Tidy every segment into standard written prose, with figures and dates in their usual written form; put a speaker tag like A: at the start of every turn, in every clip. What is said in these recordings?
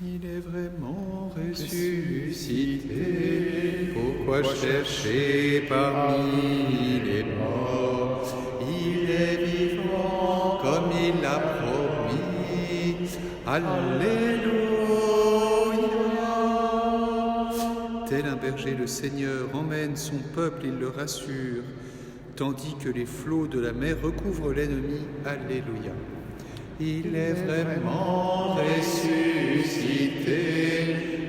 A: Il est vraiment ressuscité. Pourquoi chercher parmi les morts? Il est vivant comme il l'a promis. Alléluia. Tel un berger, le Seigneur emmène son peuple, il le rassure, tandis que les flots de la mer recouvrent l'ennemi. Alléluia. Il est vraiment ressuscité.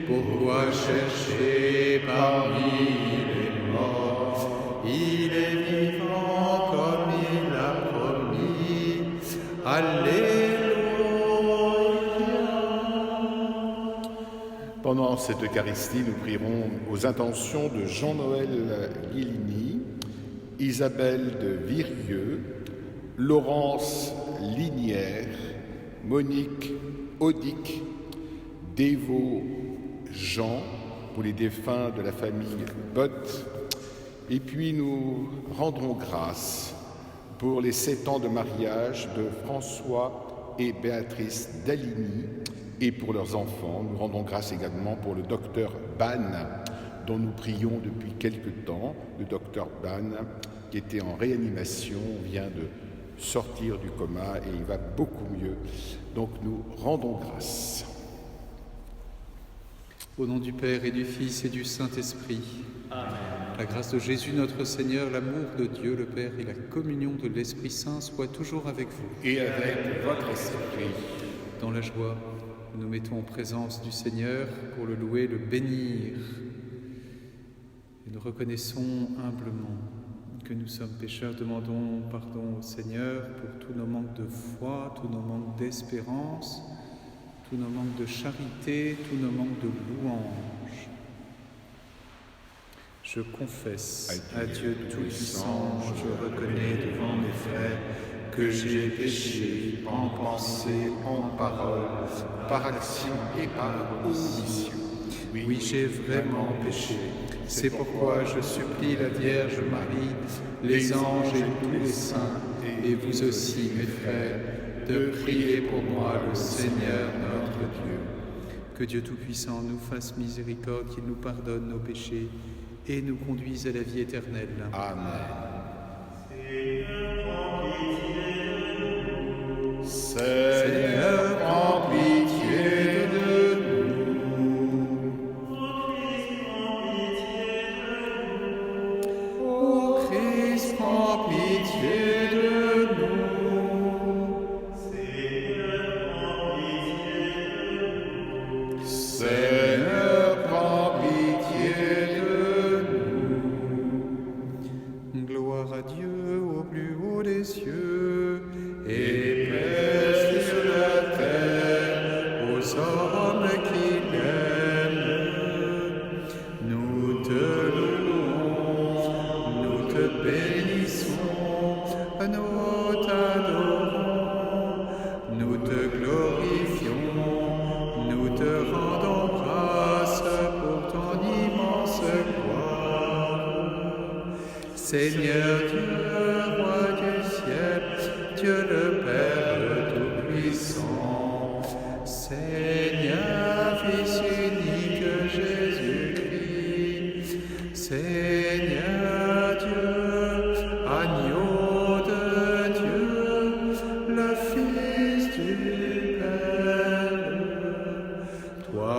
A: Pourquoi chercher parmi les morts? Il est vivant comme il l'a promis. Alléluia.
B: Pendant cette Eucharistie, nous prierons aux intentions de Jean-Noël Guilini, Isabelle de Virieux, Laurence Linière, Monique Audic, Dévot Jean, pour les défunts de la famille Bott. Et puis nous rendrons grâce pour les 7 ans de mariage de François et Béatrice Daligny et pour leurs enfants. Nous rendons grâce également pour le docteur Ban, dont nous prions depuis quelque temps. Le docteur Ban, qui était en réanimation, vient de sortir du coma et il va beaucoup mieux. Donc nous rendons grâce.
A: Au nom du Père et du Fils et du Saint-Esprit. Amen. La grâce de Jésus notre Seigneur, l'amour de Dieu le Père et la communion de l'Esprit Saint soient toujours avec vous.
B: Et avec votre esprit.
A: Dans la joie, nous nous mettons en présence du Seigneur pour le louer, le bénir. Et nous reconnaissons humblement que nous sommes pécheurs. Demandons pardon au Seigneur pour tous nos manques de foi, tous nos manques d'espérance, tous nos manques de charité, tous nos manques de louange. Je confesse à Dieu Tout-Puissant, je reconnais devant mes frères que j'ai péché en pensée, en parole, par action et par omission. Oui, j'ai vraiment péché. C'est pourquoi je supplie la Vierge Marie, les anges et tous les saints, et vous aussi, mes frères, de prier pour moi le Seigneur notre Dieu. Que Dieu Tout-Puissant nous fasse miséricorde, qu'il nous pardonne nos péchés et nous conduise à la vie éternelle.
B: Amen. Seigneur, prends pitié de nous.
A: Ô Christ, prends pitié de nous.
B: Seigneur, prends pitié de nous.
A: Gloire à Dieu au plus haut des cieux
B: Et paix sur la terre
A: aux hommes qui l'aiment. Nous te louons, nous te bénissons, nous t'adorons, nous te glorifions, nous te rendons grâce pour ton immense gloire. Seigneur Dieu, roi du ciel, Dieu le Père Tout-Puissant, Seigneur, Fils unique Jésus-Christ, Seigneur Dieu, agneau de Dieu, le Fils du Père, toi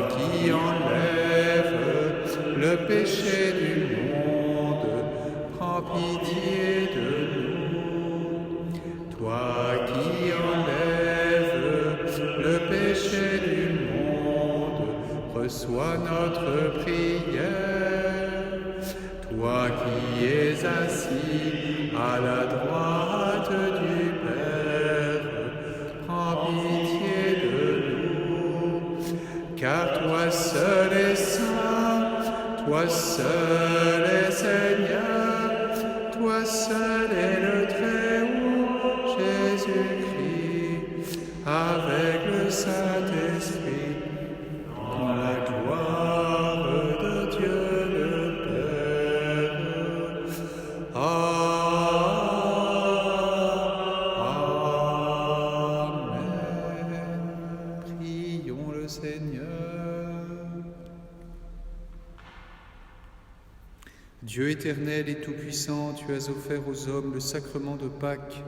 A: qui enlèves le péché du monde, prends pitié de nous. Toi qui enlèves le péché du monde, reçois notre prière. Toi qui es assis à la droite du Père, prends pitié de nous. Car toi seul es saint, toi seul es Seigneur, toi seul est le Très-Haut, Jésus-Christ, avec le Saint-Esprit, dans la gloire de Dieu le Père. Amen. Prions le Seigneur. Dieu éternel et tout-puissant, tu as offert aux hommes le sacrement de Pâques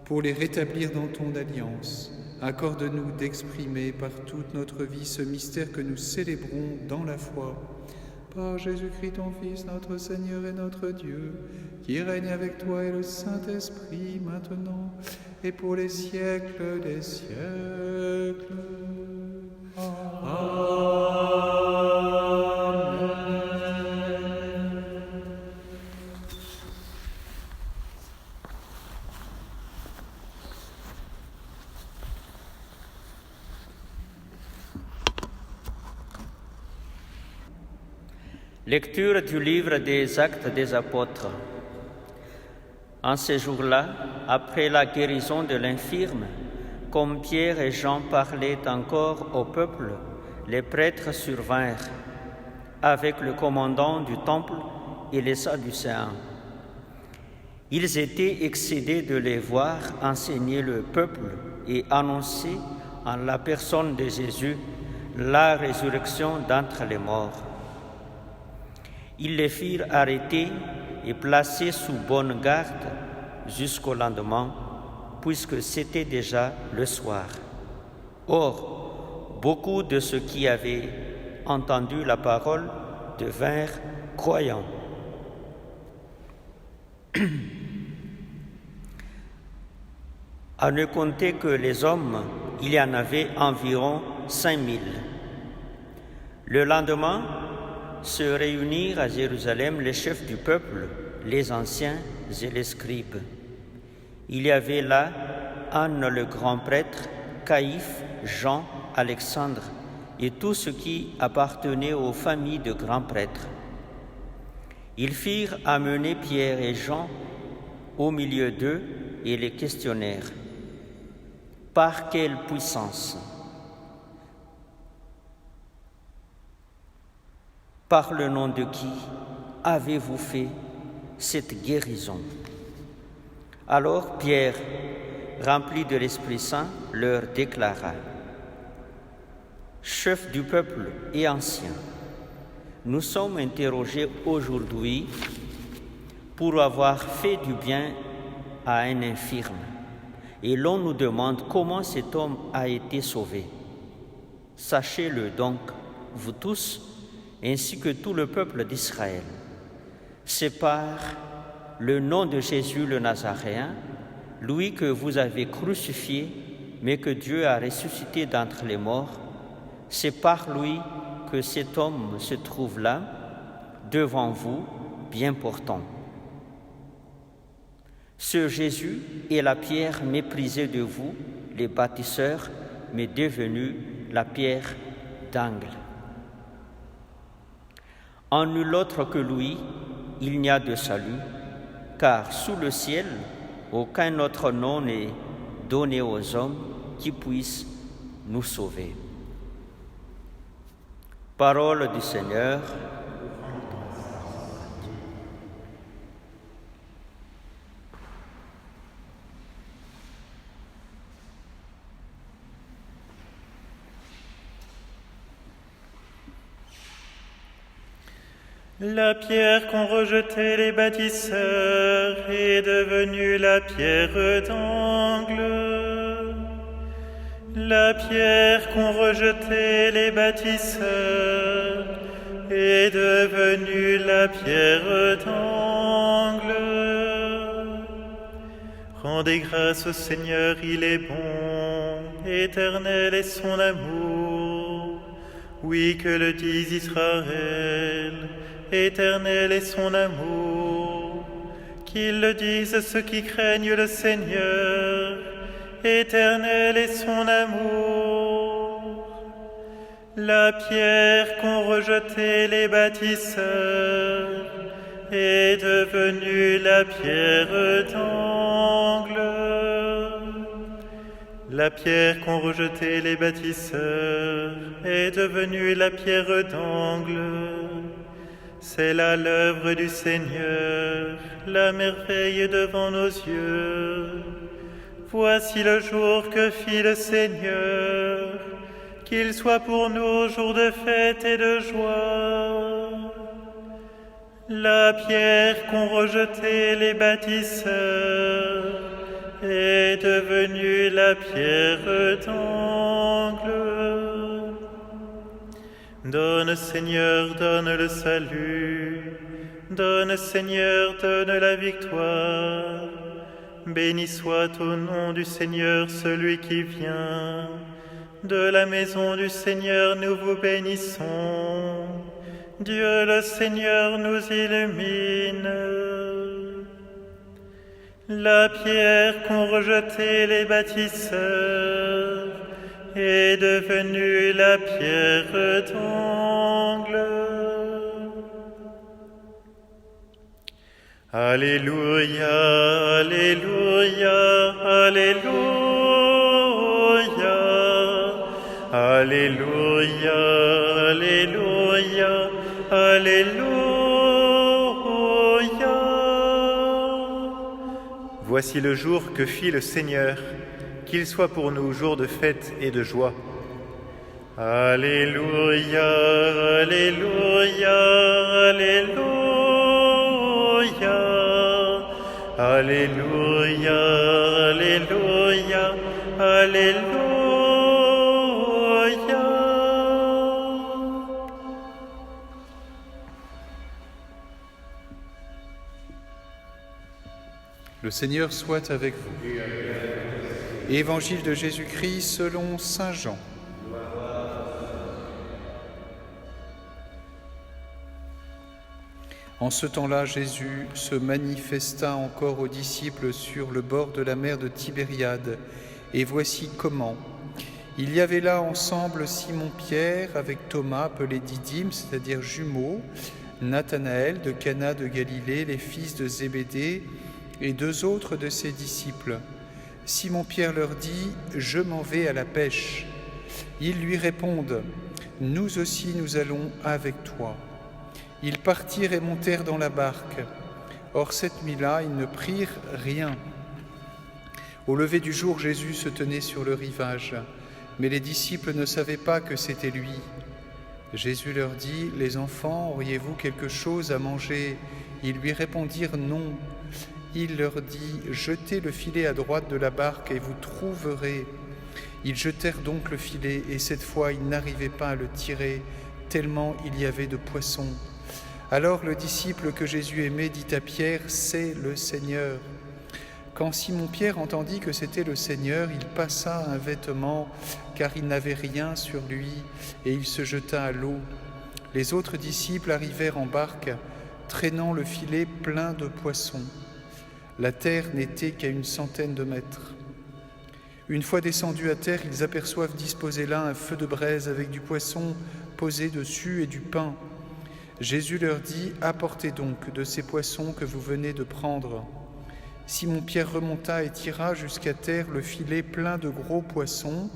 A: pour les rétablir dans ton alliance. Accorde-nous d'exprimer par toute notre vie ce mystère que nous célébrons dans la foi. Par Jésus-Christ, ton Fils, notre Seigneur et notre Dieu, qui règne avec toi et le Saint-Esprit, maintenant et pour les siècles des siècles. Amen.
C: Lecture du livre des Actes des Apôtres. En ce jour-là, après la guérison de l'infirme, comme Pierre et Jean parlaient encore au peuple, les prêtres survinrent, avec le commandant du temple et les Sadducéens. Ils étaient excédés de les voir enseigner le peuple et annoncer en la personne de Jésus la résurrection d'entre les morts. Ils les firent arrêter et placer sous bonne garde jusqu'au lendemain, puisque c'était déjà le soir. Or, beaucoup de ceux qui avaient entendu la parole devinrent croyants. À ne compter que les hommes, il y en avait environ 5000. Le lendemain, se réunirent à Jérusalem les chefs du peuple, les anciens et les scribes. Il y avait là Anne le grand prêtre, Caïphe, Jean, Alexandre et tous ceux qui appartenaient aux familles de grands prêtres. Ils firent amener Pierre et Jean au milieu d'eux et les questionnèrent. Par quelle puissance? Par le nom de qui avez-vous fait cette guérison? Alors Pierre, rempli de l'Esprit Saint, leur déclara: Chefs du peuple et anciens, nous sommes interrogés aujourd'hui pour avoir fait du bien à un infirme, et l'on nous demande comment cet homme a été sauvé. Sachez-le donc, vous tous, ainsi que tout le peuple d'Israël. C'est par le nom de Jésus le Nazaréen, lui que vous avez crucifié, mais que Dieu a ressuscité d'entre les morts, c'est par lui que cet homme se trouve là, devant vous, bien portant. Ce Jésus est la pierre méprisée de vous, les bâtisseurs, mais devenue la pierre d'angle. En nul autre que lui, il n'y a de salut, car sous le ciel, aucun autre nom n'est donné aux hommes qui puisse nous sauver. Parole du Seigneur.
D: La pierre qu'ont rejetée les bâtisseurs est devenue la pierre d'angle. La pierre qu'ont rejetée les bâtisseurs est devenue la pierre d'angle. Rendez grâce au Seigneur, il est bon, éternel est son amour. Oui, que le dise Israël. Éternel est son amour, qu'ils le disent ceux qui craignent le Seigneur. Éternel est son amour. La pierre qu'ont rejetée les bâtisseurs est devenue la pierre d'angle. La pierre qu'ont rejetée les bâtisseurs est devenue la pierre d'angle. C'est là l'œuvre du Seigneur, la merveille devant nos yeux. Voici le jour que fit le Seigneur, qu'il soit pour nous jour de fête et de joie. La pierre qu'ont rejetée les bâtisseurs est devenue la pierre d'angle. Donne, Seigneur, donne le salut. Donne, Seigneur, donne la victoire. Béni soit au nom du Seigneur celui qui vient. De la maison du Seigneur nous vous bénissons. Dieu le Seigneur nous illumine. La pierre qu'ont rejetée les bâtisseurs est devenue la pierre d'angle. Alléluia, alléluia, alléluia. Alléluia, alléluia, alléluia. Voici le jour que fit le Seigneur, qu'il soit pour nous jour de fête et de joie. Alléluia, alléluia, alléluia. Alléluia, alléluia, alléluia.
A: Le Seigneur soit avec vous. Évangile de Jésus-Christ selon saint Jean. En ce temps-là, Jésus se manifesta encore aux disciples sur le bord de la mer de Tibériade. Et voici comment. Il y avait là ensemble Simon-Pierre avec Thomas, appelé Didyme, c'est-à-dire jumeaux, Nathanaël de Cana de Galilée, les fils de Zébédée, et 2 autres de ses disciples. Simon-Pierre leur dit « Je m'en vais à la pêche ». Ils lui répondent « Nous aussi nous allons avec toi ». Ils partirent et montèrent dans la barque. Or cette nuit-là, ils ne prirent rien. Au lever du jour, Jésus se tenait sur le rivage, mais les disciples ne savaient pas que c'était lui. Jésus leur dit « Les enfants, auriez-vous quelque chose à manger ?» Ils lui répondirent « Non ». Il leur dit « Jetez le filet à droite de la barque et vous trouverez. » Ils jetèrent donc le filet et cette fois ils n'arrivaient pas à le tirer, tellement il y avait de poissons. Alors le disciple que Jésus aimait dit à Pierre « C'est le Seigneur ». Quand Simon-Pierre entendit que c'était le Seigneur, il passa un vêtement, car il n'avait rien sur lui, et il se jeta à l'eau. Les autres disciples arrivèrent en barque, traînant le filet plein de poissons. La terre n'était qu'à 100 de mètres. Une fois descendus à terre, ils aperçoivent disposé là un feu de braise avec du poisson posé dessus et du pain. Jésus leur dit « Apportez donc de ces poissons que vous venez de prendre. » Simon-Pierre remonta et tira jusqu'à terre le filet plein de gros poissons.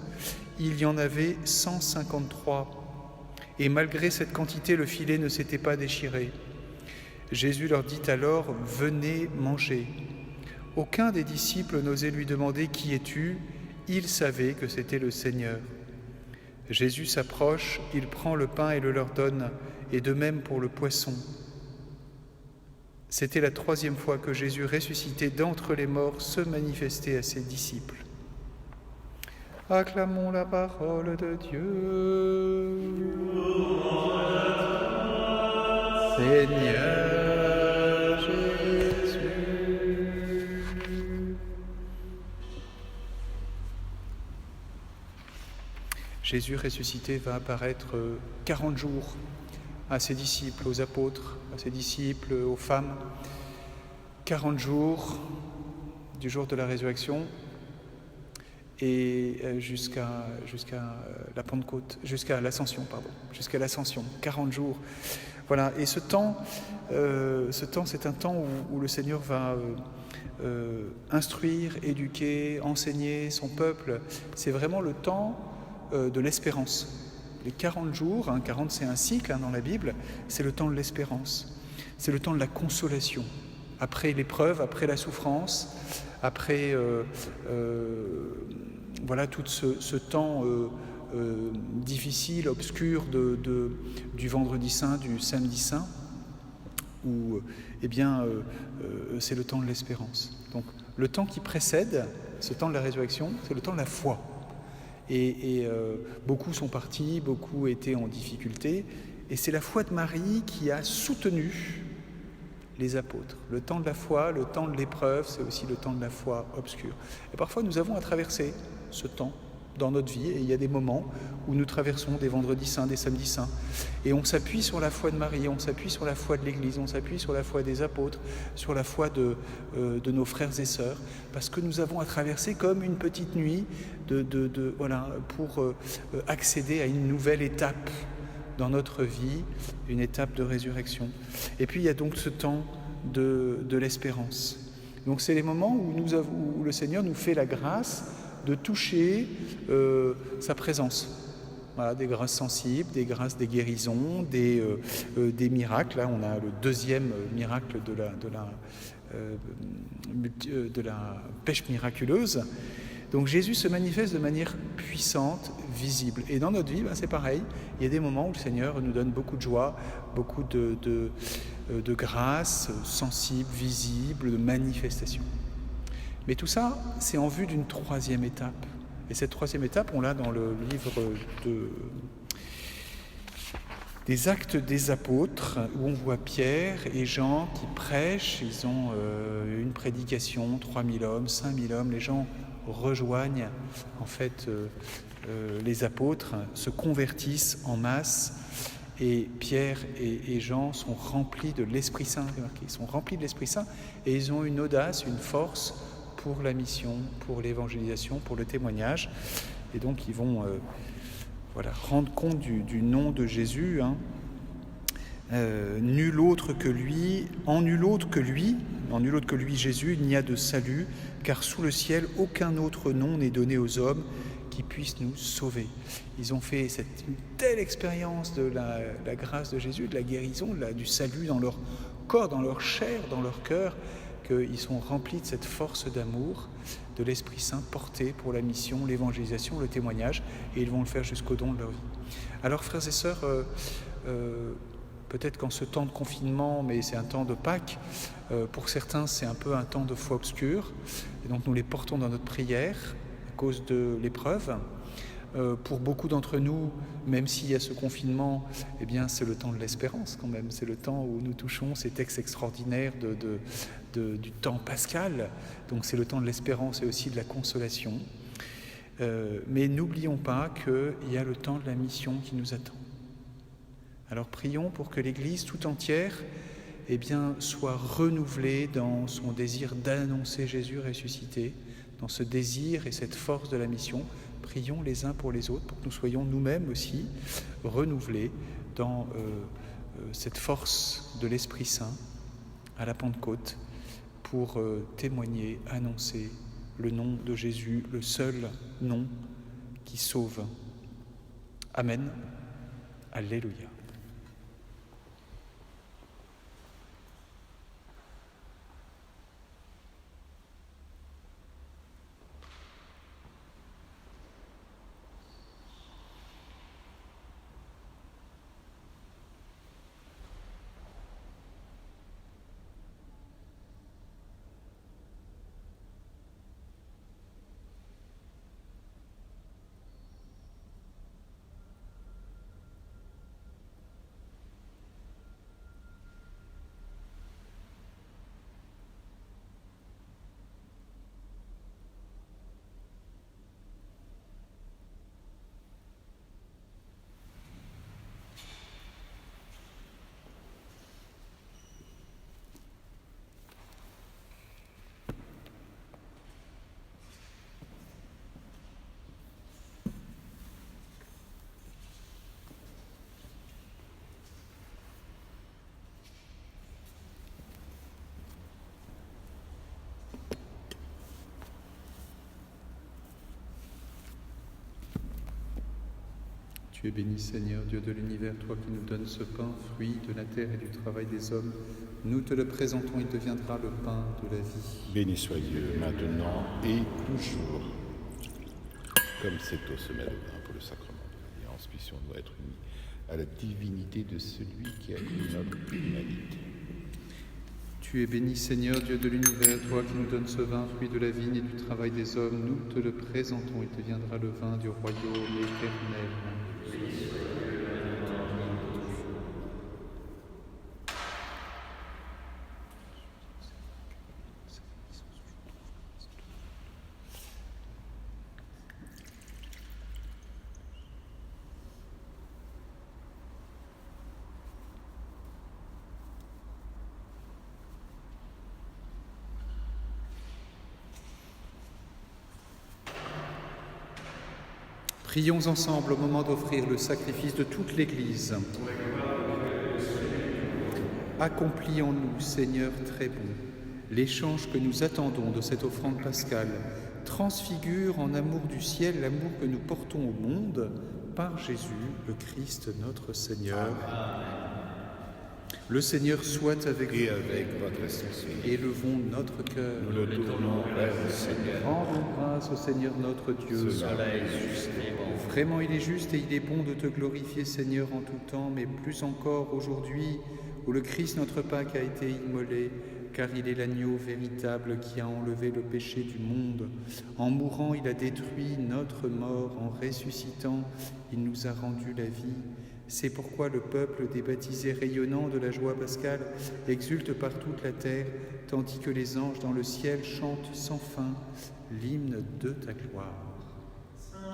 A: Il y en avait 153. Et malgré cette quantité, le filet ne s'était pas déchiré. Jésus leur dit alors « Venez manger ». Aucun des disciples n'osait lui demander « Qui es-tu » Il savait que c'était le Seigneur. Jésus s'approche, il prend le pain et le leur donne, et de même pour le poisson. C'était la 3e fois que Jésus, ressuscité d'entre les morts, se manifestait à ses disciples. Acclamons la parole de Dieu. Seigneur Jésus. Jésus ressuscité va apparaître 40 jours à ses disciples, aux apôtres, à ses disciples, aux femmes. 40 jours du jour de la résurrection et jusqu'à la Pentecôte, jusqu'à l'Ascension, 40 jours. Voilà, et ce temps, c'est un temps où le Seigneur va instruire, éduquer, enseigner son peuple. C'est vraiment le temps de l'espérance. Les 40 jours, 40 c'est un cycle dans la Bible, c'est le temps de l'espérance. C'est le temps de la consolation. Après l'épreuve, après la souffrance, après voilà tout ce temps difficile, obscur du vendredi saint, du samedi saint.
E: où c'est le temps de l'espérance. Donc le temps qui précède ce temps de la résurrection, c'est le temps de la foi. Et beaucoup sont partis, beaucoup étaient en difficulté, et c'est la foi de Marie qui a soutenu les apôtres. Le temps de la foi, le temps de l'épreuve, c'est aussi le temps de la foi obscure. Et parfois nous avons à traverser ce temps dans notre vie, et il y a des moments où nous traversons des vendredis saints, des samedis saints, et on s'appuie sur la foi de Marie, on s'appuie sur la foi de l'Église, on s'appuie sur la foi des apôtres, sur la foi de nos frères et sœurs, parce que nous avons à traverser comme une petite nuit pour accéder à une nouvelle étape dans notre vie, une étape de résurrection. Et puis il y a donc ce temps de l'espérance. Donc c'est les moments où le Seigneur nous fait la grâce de toucher sa présence. Voilà, des grâces sensibles, des grâces des guérisons, des miracles. Là, on a le deuxième miracle de la pêche miraculeuse. Donc Jésus se manifeste de manière puissante, visible. Et dans notre vie, c'est pareil. Il y a des moments où le Seigneur nous donne beaucoup de joie, beaucoup de grâce sensible, visible, de manifestation. Mais tout ça, c'est en vue d'une troisième étape. Et cette troisième étape, on l'a dans le livre des Actes des Apôtres, où on voit Pierre et Jean qui prêchent. Ils ont une prédication, 3000 hommes, 5000 hommes. Les gens rejoignent en fait les apôtres, se convertissent en masse. Et Pierre et Jean sont remplis de l'Esprit Saint. Ils sont remplis de l'Esprit Saint et ils ont une audace, une force pour la mission, pour l'évangélisation, pour le témoignage. Et donc ils vont rendre compte du nom de Jésus. Nul autre que lui, Jésus, il n'y a de salut, car sous le ciel, aucun autre nom n'est donné aux hommes qui puisse nous sauver. Ils ont fait une telle expérience de la grâce de Jésus, de la guérison, du salut dans leur corps, dans leur chair, dans leur cœur, qu'ils sont remplis de cette force d'amour, de l'Esprit Saint porté pour la mission, l'évangélisation, le témoignage, et ils vont le faire jusqu'au don de leur vie. Alors frères et sœurs, peut-être qu'en ce temps de confinement, mais c'est un temps de Pâques, pour certains c'est un peu un temps de foi obscure, et donc nous les portons dans notre prière à cause de l'épreuve. Pour beaucoup d'entre nous, même s'il y a ce confinement, c'est le temps de l'espérance quand même. C'est le temps où nous touchons ces textes extraordinaires du temps pascal. Donc c'est le temps de l'espérance et aussi de la consolation. Mais n'oublions pas qu'il y a le temps de la mission qui nous attend. Alors prions pour que l'Église tout entière soit renouvelée dans son désir d'annoncer Jésus ressuscité, dans ce désir et cette force de la mission. Prions les uns pour les autres pour que nous soyons nous-mêmes aussi renouvelés dans cette force de l'Esprit Saint à la Pentecôte pour témoigner, annoncer le nom de Jésus, le seul nom qui sauve. Amen. Alléluia. Tu es béni, Seigneur, Dieu de l'univers, toi qui nous donnes ce pain, fruit de la terre et du travail des hommes. Nous te le présentons, il deviendra le pain de la vie.
B: Béni soit Dieu, maintenant et toujours. Comme c'est au sommet de pain pour le sacrement de l'alliance, puissions-nous être unis à la divinité de celui qui a eu notre humanité.
E: Tu es béni, Seigneur, Dieu de l'univers, toi qui nous donnes ce vin, fruit de la vigne et du travail des hommes. Nous te le présentons, il deviendra le vin du royaume éternel. Prions ensemble au moment d'offrir le sacrifice de toute l'Église. Accomplis en nous, Seigneur très bon, l'échange que nous attendons de cette offrande pascale. Transfigure en amour du ciel l'amour que nous portons au monde par Jésus, le Christ notre Seigneur. Le Seigneur soit avec vous.
B: Et avec votre esprit.
E: Élevons notre cœur.
B: Nous le tournons vers le Seigneur.
E: Rendons grâce au Seigneur notre Dieu.
B: Cela est juste et bon.
E: Vraiment, il est juste et il est bon de te glorifier, Seigneur, en tout temps, mais plus encore aujourd'hui, où le Christ, notre Pâque, a été immolé, car il est l'agneau véritable qui a enlevé le péché du monde. En mourant, il a détruit notre mort. En ressuscitant, il nous a rendu la vie. C'est pourquoi le peuple des baptisés rayonnant de la joie pascale exulte par toute la terre, tandis que les anges dans le ciel chantent sans fin l'hymne de ta gloire. Saint,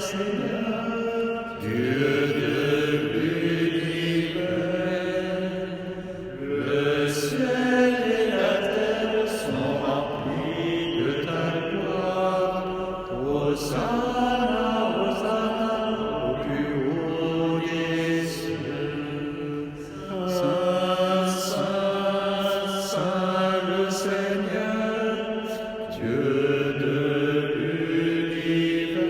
E: Seigneur, Dieu de l'univers, le ciel et la terre sont remplis de ta gloire. Hosanna, Hosanna, au plus haut des cieux. Saint, Saint, Saint le Seigneur, Dieu de l'univers.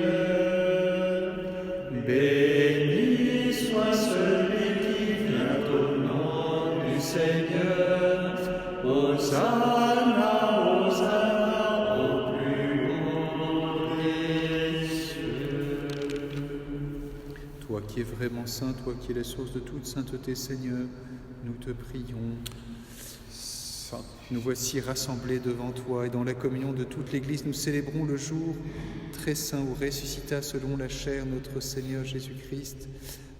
E: Béni soit celui qui vient au nom du Seigneur. Hosanna, Hosanna, au plus haut des cieux. Toi qui es vraiment saint, toi qui es la source de toute sainteté, Seigneur, nous te prions. Nous voici rassemblés devant toi et dans la communion de toute l'Église, nous célébrons le jour très saint où ressuscita selon la chair notre Seigneur Jésus-Christ.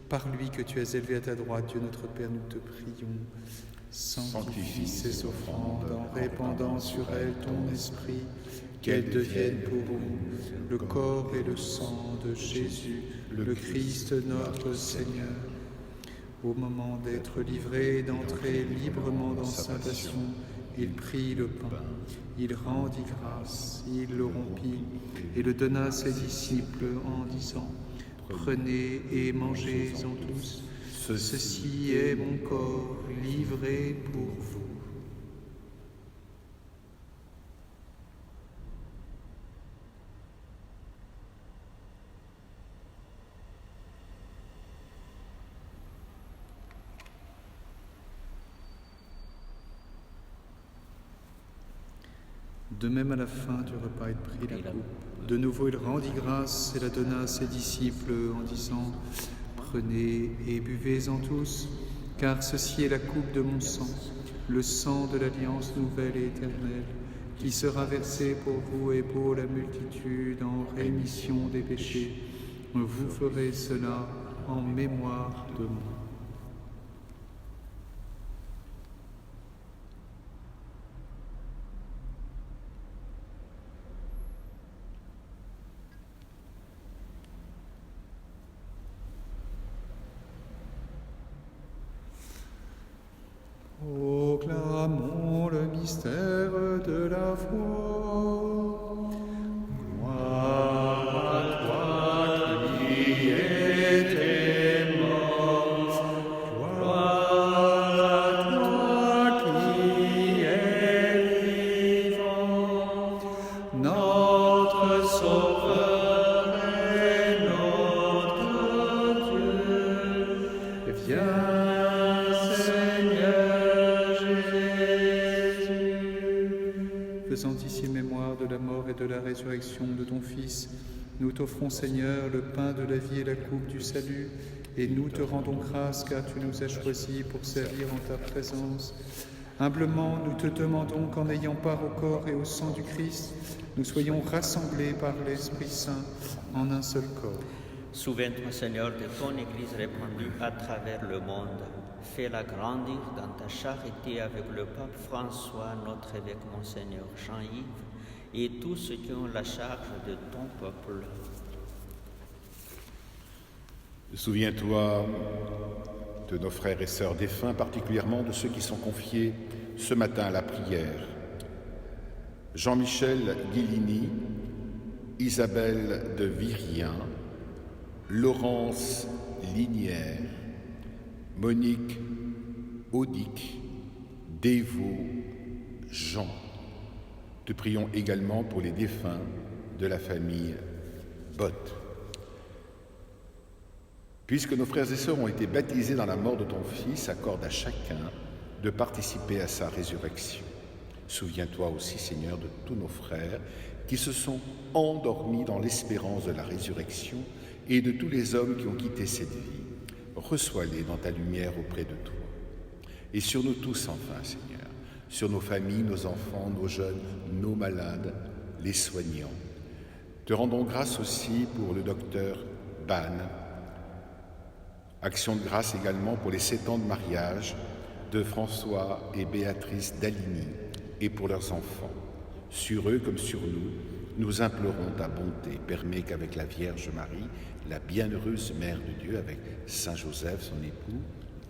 E: Par lui que tu as élevé à ta droite, Dieu notre Père, nous te prions. Sanctifie ces offrandes en répandant sur elles ton esprit, qu'elles deviennent pour nous le corps et le sang de Jésus, le Christ notre Seigneur. Au moment d'être livré et d'entrer librement dans sa passion, il prit le pain, il rendit grâce, il le rompit et le donna à ses disciples en disant : Prenez et mangez-en tous, ceci est mon corps livré pour vous. De même, à la fin du repas, il prit la coupe. De nouveau, il rendit grâce et la donna à ses disciples en disant : Prenez et buvez-en tous, car ceci est la coupe de mon sang, le sang de l'alliance nouvelle et éternelle, qui sera versé pour vous et pour la multitude en rémission des péchés. Vous ferez cela en mémoire de moi. Proclamons le mystère de la foi. Gloire à toi qui étais mort. Gloire à toi qui es vivant. Notre Sauveur et notre Dieu. Viens, Seigneur Jésus. Faisant ici mémoire de la mort et de la résurrection de ton Fils, nous t'offrons, Seigneur, le pain de la vie et la coupe du salut, Et nous te rendons grâce car tu nous as choisis pour servir en ta présence. Humblement, nous te demandons qu'en ayant part au corps et au sang du Christ, nous soyons rassemblés par l'Esprit Saint en un seul corps.
C: Souviens-toi, Seigneur, de ton Église répandue à travers le monde. Fais-la grandir dans ta charité avec le pape François, notre évêque Monseigneur Jean-Yves, et tous ceux qui ont la charge de ton peuple.
B: Souviens-toi de nos frères et sœurs défunts, particulièrement de ceux qui sont confiés ce matin à la prière. Jean-Michel Guillini, Isabelle de Virien, Laurence Linière, Monique Audic, Dévot, Jean. Te prions également pour les défunts de la famille Bott. Puisque nos frères et sœurs ont été baptisés dans la mort de ton Fils, accorde à chacun de participer à sa résurrection. Souviens-toi aussi, Seigneur, de tous nos frères qui se sont endormis dans l'espérance de la résurrection et de tous les hommes qui ont quitté cette vie. Reçois-les dans ta lumière auprès de toi. Et sur nous tous, enfin, Seigneur, sur nos familles, nos enfants, nos jeunes, nos malades, les soignants. Te rendons grâce aussi pour le docteur Ban. Action de grâce également pour les 7 ans de mariage de François et Béatrice Daligny et pour leurs enfants. Sur eux comme sur nous, nous implorons ta bonté. Permets qu'avec la Vierge Marie, la bienheureuse Mère de Dieu, avec Saint Joseph, son époux,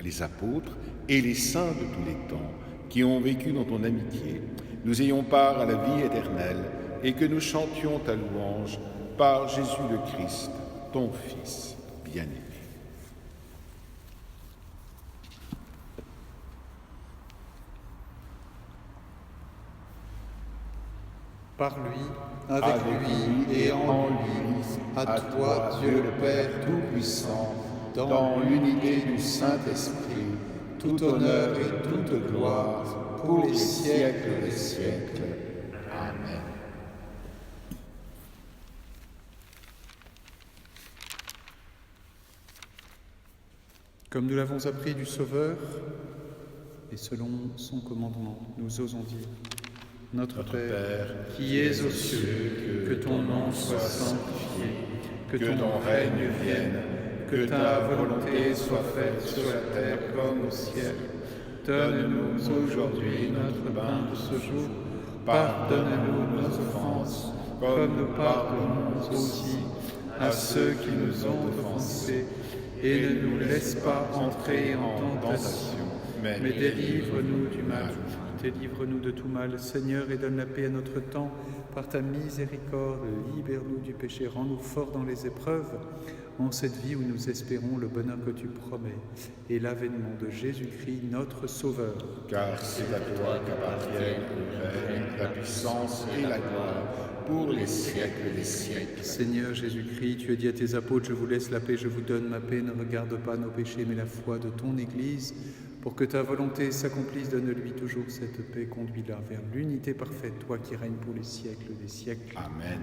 B: les apôtres et les saints de tous les temps qui ont vécu dans ton amitié, nous ayons part à la vie éternelle et que nous chantions ta louange par Jésus le Christ, ton Fils bien-aimé.
E: Par lui, avec lui et en lui, à toi, Dieu le Père Tout-Puissant, dans l'unité du Saint-Esprit, tout honneur et toute gloire pour les siècles des siècles. Amen. Comme nous l'avons appris du Sauveur, et selon son commandement, nous osons dire: Notre Père, qui es aux cieux, que ton nom soit sanctifié, que ton règne vienne, que ta volonté soit faite sur la terre comme au ciel. Donne-nous aujourd'hui notre pain de ce jour. Pardonne-nous nos offenses, comme nous pardonnons aussi à ceux qui nous ont offensés. Et ne nous laisse pas entrer en tentation, mais délivre-nous du mal. Délivre-nous de tout mal, Seigneur, et donne la paix à notre temps. Par ta miséricorde, libère-nous du péché, rends-nous forts dans les épreuves, en cette vie où nous espérons le bonheur que tu promets, et l'avènement de Jésus-Christ, notre Sauveur.
B: Car c'est à toi qu'appartiennent le règne, la puissance et la gloire, pour les siècles des siècles.
E: Seigneur Jésus-Christ, tu as dit à tes apôtres: je vous laisse la paix, je vous donne ma paix. Ne regarde pas nos péchés, mais la foi de ton Église. Pour que ta volonté s'accomplisse, donne-lui toujours cette paix, conduis-la vers l'unité parfaite, toi qui règnes pour les siècles des siècles.
B: Amen.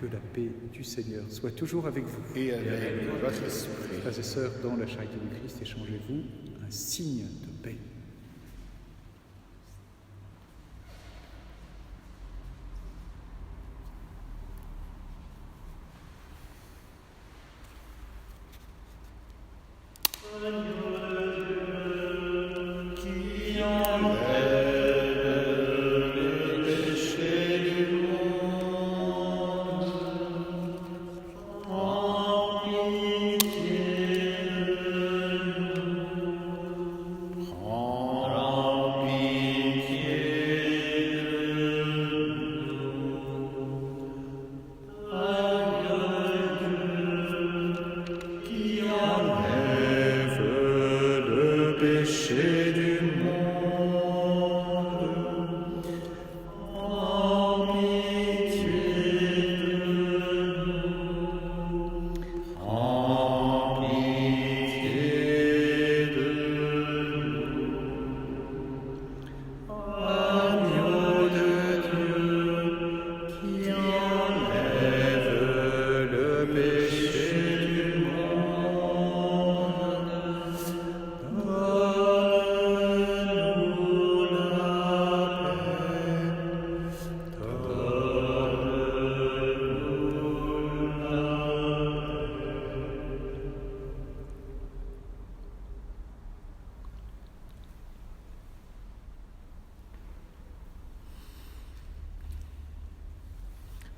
E: Que la paix du Seigneur soit toujours avec vous.
B: Et avec votre esprit.
E: Frères et sœurs, dans la charité du Christ, échangez-vous un signe de paix.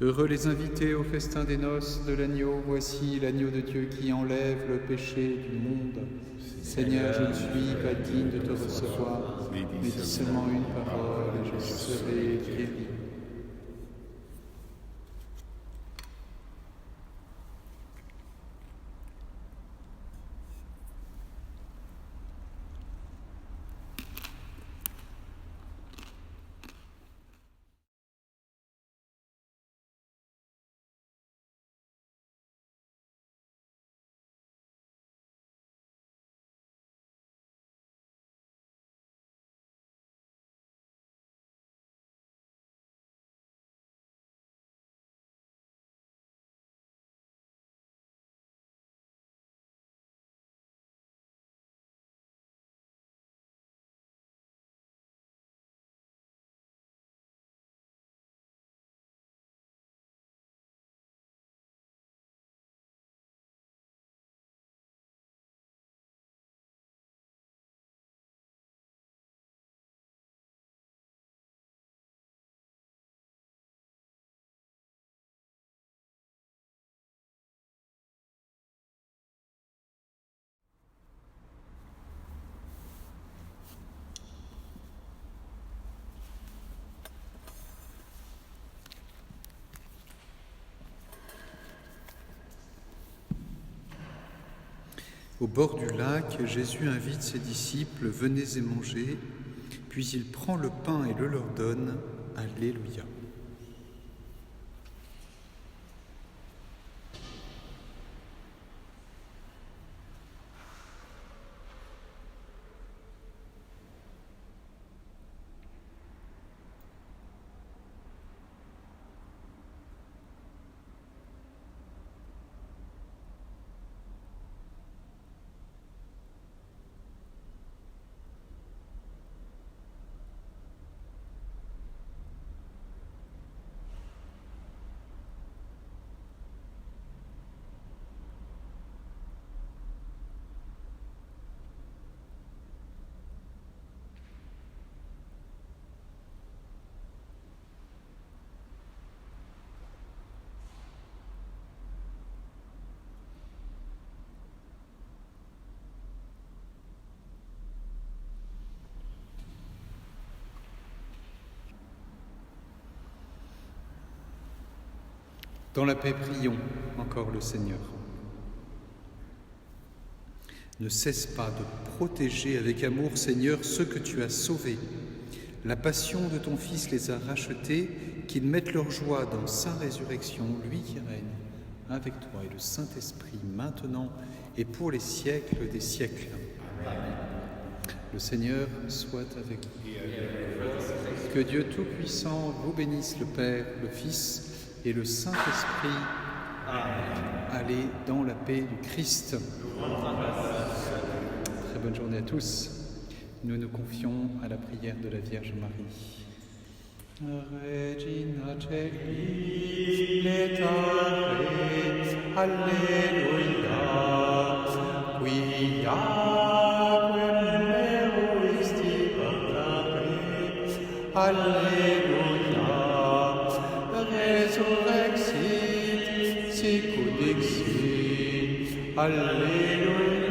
E: Heureux les invités au festin des noces de l'agneau. Voici l'agneau de Dieu qui enlève le péché du monde. Seigneur, je ne suis pas digne de te recevoir, mais dis seulement une parole et je serai guéri. Au bord du lac, Jésus invite ses disciples « Venez et mangez », puis il prend le pain et le leur donne. Alléluia. Dans la paix, prions encore le Seigneur. Ne cesse pas de protéger avec amour, Seigneur, ceux que tu as sauvés. La passion de ton Fils les a rachetés, qu'ils mettent leur joie dans sa résurrection, lui qui règne avec toi et le Saint-Esprit, maintenant et pour les siècles des siècles. Amen. Le Seigneur soit avec vous. Que Dieu Tout-Puissant vous bénisse, le Père, le Fils et le Saint-Esprit. Amen. Allez dans la paix du Christ. Très bonne journée à tous. Nous nous confions à la prière de la Vierge Marie. Regina Celi, letare, Alleluia, quiaquem meruisti portare, Alleluia, resurrexit, sic ut dixit, Alleluia.